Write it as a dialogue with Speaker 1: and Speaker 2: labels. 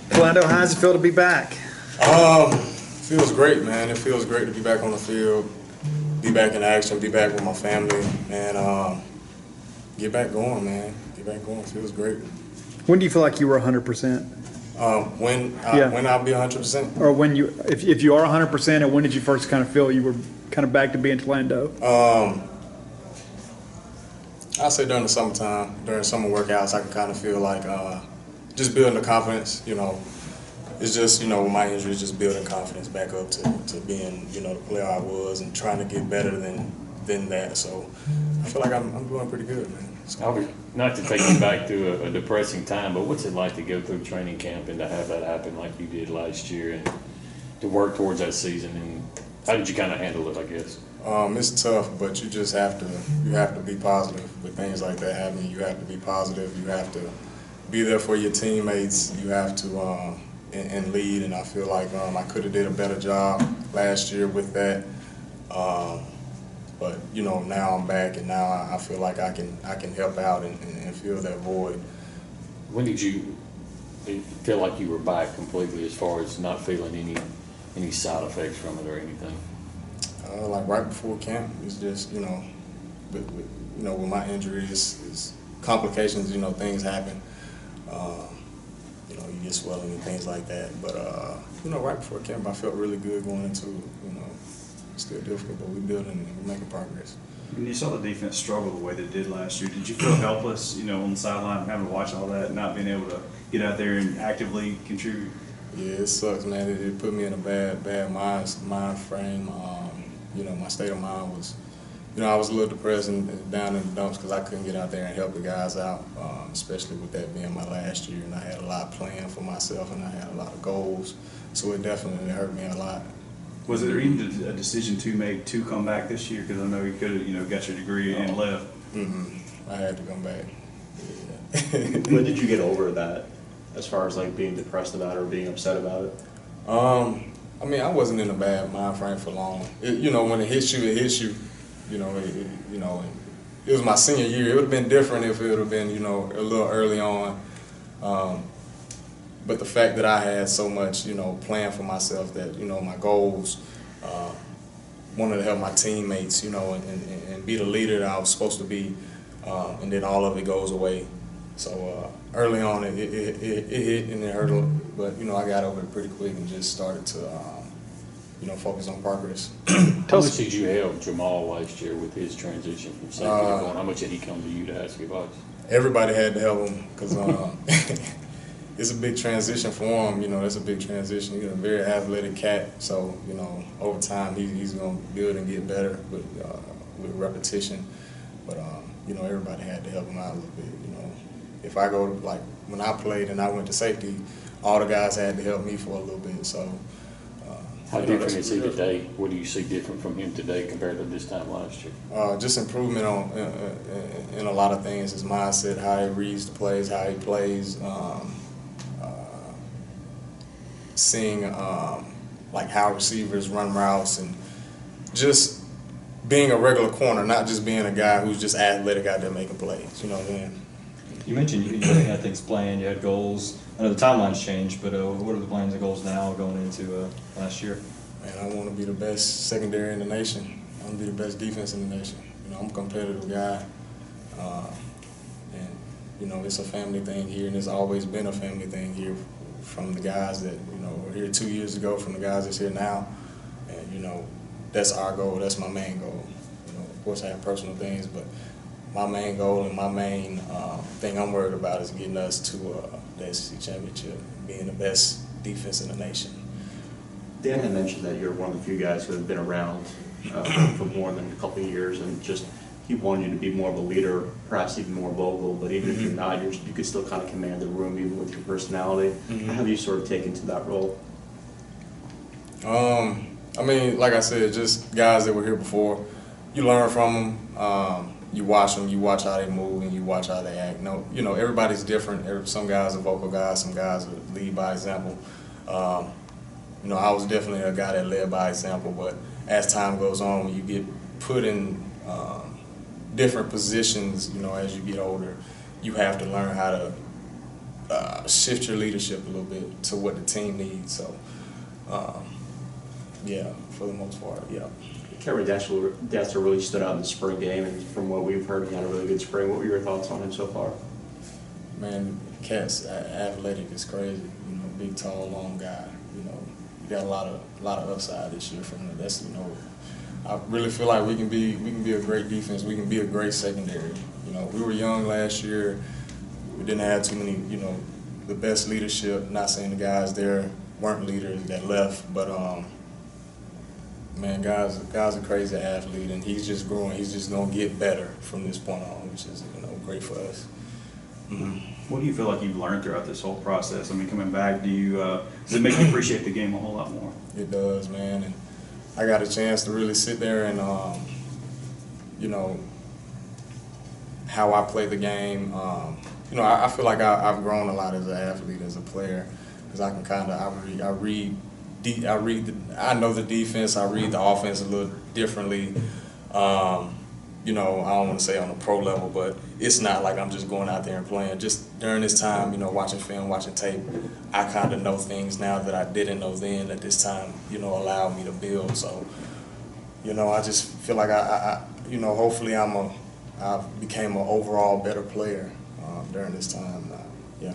Speaker 1: Tolando, how does it feel to be back?
Speaker 2: Feels great, man. It feels great to be back on the field, be back in action, be back with my family, and get back going, man. Get back going. Feels great.
Speaker 1: When do you feel like you were 100%?
Speaker 2: When I'll be 100%.
Speaker 1: Or when you, if you are 100%, and when did you first kind of feel you were kind of back to being Tolando?
Speaker 2: I'll say during the summertime, during summer workouts, I can kind of feel like just building the confidence, It's just, with my injury, just building confidence back up to being, the player I was and trying to get better than that. So I feel like I'm doing pretty good, man. So.
Speaker 3: Not to take you back to a depressing time, but what's it like to go through training camp and to have that happen like you did last year and to work towards that season? And how did you kind of handle it, I guess?
Speaker 2: It's tough, but you just have to be positive with things like that happening. You have to be positive. You have to be there for your teammates. You have to and lead. And I feel like I could have did a better job last year with that. But now I'm back, and now I feel like I can help out and fill that void.
Speaker 3: When did you feel like you were back completely, as far as not feeling any side effects from it or anything?
Speaker 2: Like right before camp, it's just with my injury, it's complications. Things happen. You get swelling and things like that. But right before camp, I felt really good going into it's still difficult, but we're building and we're making progress.
Speaker 4: When you saw the defense struggle the way they did last year, did you feel helpless, on the sideline, having to watch all that, not being able to get out there and actively contribute?
Speaker 2: Yeah, it sucks, man. It put me in a bad mind frame. My state of mind was, I was a little depressed and down in the dumps because I couldn't get out there and help the guys out, especially with that being my last year, and I had a lot planned for myself and I had a lot of goals, so it definitely hurt me a lot.
Speaker 4: Was there even a decision to make to come back this year? Because I know you could have, got your degree and left.
Speaker 2: I had to come back. Yeah.
Speaker 5: When did you get over that, as far as like being depressed about it or being upset about it?
Speaker 2: I wasn't in a bad mind frame for long. When it hits you, it hits you. It was my senior year. It would have been different if it would have been, a little early on. But the fact that I had so much, planned for myself, that, my goals, wanted to help my teammates, and be the leader that I was supposed to be, and then all of it goes away. So early on, it hit and it hurt a little, but, I got over it pretty quick and just started to, focus on progress.
Speaker 3: How much did you help Jamal last year with his transition from safety to going? How much did he come to you to ask advice?
Speaker 2: Everybody had to help him because it's a big transition for him. It's a big transition. He's a very athletic cat, so over time he's going to build and get better with repetition. But everybody had to help him out a little bit. If I go like when I played and I went to safety, all the guys had to help me for a little bit. So.
Speaker 3: How different is he today? What do you see different from him today compared to this time last year?
Speaker 2: Just improvement in a lot of things. His mindset, how he reads the plays, how he plays, seeing like how receivers run routes, and just being a regular corner, not just being a guy who's just athletic out there making plays. You know what I mean?
Speaker 6: You mentioned you had things planned, you had goals. I know the timeline's changed, but what are the plans and goals now going into last year?
Speaker 2: Man, I want to be the best secondary in the nation. I want to be the best defense in the nation. I'm a competitive guy, and it's a family thing here, and it's always been a family thing here, from the guys that were here 2 years ago, from the guys that's here now, and that's our goal. That's my main goal. Of course, I have personal things, but my main goal and my main thing I'm worried about is getting us to the SEC championship, being the best defense in the nation.
Speaker 5: Dan had mentioned that you're one of the few guys who have been around for more than a couple of years, and just he wanted you to be more of a leader, perhaps even more vocal. But even if you're not, you could still kind of command the room, even with your personality. How have you sort of taken to that role?
Speaker 2: Like I said, just guys that were here before. You learn from them. You watch them, you watch how they move, and you watch how they act. Everybody's different. Some guys are vocal guys, some guys lead by example. I was definitely a guy that led by example, but as time goes on, when you get put in different positions, as you get older, you have to learn how to shift your leadership a little bit to what the team needs. So, yeah, for the most part, yeah.
Speaker 5: Kerry Dexter really stood out in the spring game, and from what we've heard, he had a really good spring. What were your thoughts on him so far?
Speaker 2: Man, Cat's athletic is crazy. You know, big, tall, long guy. You know, you got a lot of upside this year from him. That's, you know, I really feel like we can be a great defense. We can be a great secondary. You know, we were young last year. We didn't have too many, you know, the best leadership. Not saying the guys there weren't leaders that left, but man, guys a crazy athlete, and he's just growing. He's just gonna get better from this point on, which is, you know, great for us.
Speaker 4: What do you feel like you've learned throughout this whole process? I mean, coming back, does it make you appreciate the game a whole lot more?
Speaker 2: It does, man, and I got a chance to really sit there and, you know, how I play the game. You know, I feel like I've grown a lot as an athlete, as a player, because I can kind of I know the defense. I read the offense a little differently. You know, I don't want to say on a pro level, but it's not like I'm just going out there and playing. Just during this time, you know, watching film, watching tape, I kind of know things now that I didn't know then at this time, you know, allowed me to build. So, you know, I just feel like you know, hopefully I became an overall better player during this time. Yeah.